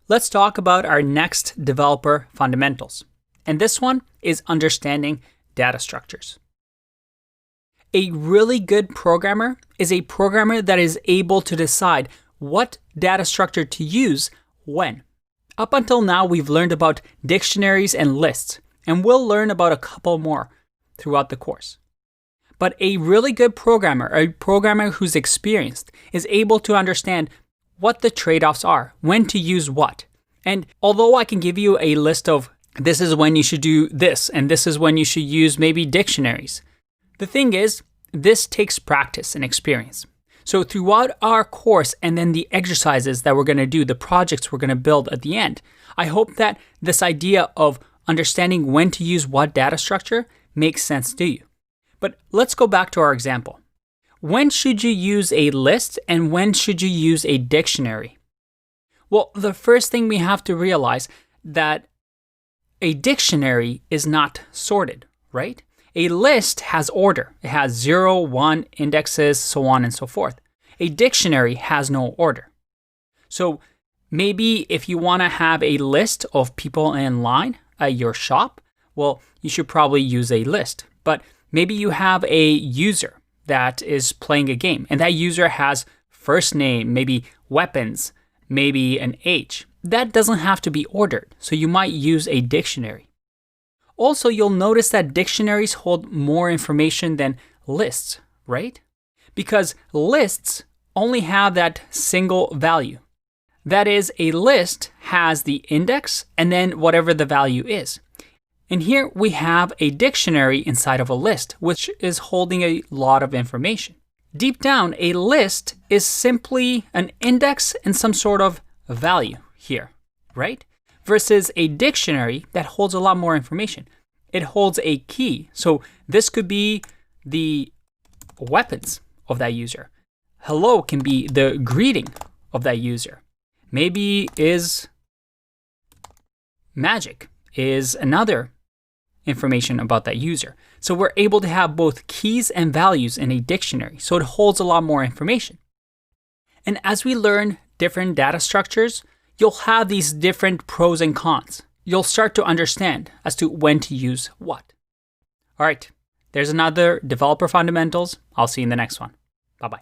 Let's talk about our next developer fundamentals. And this one is understanding data structures. A really good programmer is a programmer that is able to decide what data structure to use when. Up until now, we've learned about dictionaries and lists, and we'll learn about a couple more throughout the course. But a really good programmer, a programmer who's experienced, is able to understand what the trade-offs are, when to use what. And although I can give you a list of this is when you should do this, and this is when you should use maybe dictionaries, the thing is, this takes practice and experience. So throughout our course and then the exercises that we're going to do, the projects we're going to build at the end, I hope that this idea of understanding when to use what data structure makes sense to you. But let's go back to our example. When should you use a list and when should you use a dictionary? Well, the first thing we have to realize that a dictionary is not sorted, right? A list has order. It has 0, 1, indexes, so on and so forth. A dictionary has no order. So maybe if you want to have a list of people in line at your shop, well, you should probably use a list. But maybe you have a user that is playing a game, and that user has first name, maybe weapons, maybe an age. That doesn't have to be ordered, so you might use a dictionary. Also, you'll notice that dictionaries hold more information than lists, right? Because lists only have that single value. That is, a list has the index and then whatever the value is. And here we have a dictionary inside of a list, which is holding a lot of information. Deep down, a list is simply an index and some sort of value here, right? Versus a dictionary that holds a lot more information. It holds a key. So this could be the weapons of that user. Hello can be the greeting of that user. Maybe is magic is another information about that user. So we're able to have both keys and values in a dictionary. So it holds a lot more information. And as we learn different data structures, you'll have these different pros and cons. You'll start to understand as to when to use what. All right, there's another Developer Fundamentals. I'll see you in the next one. Bye-bye.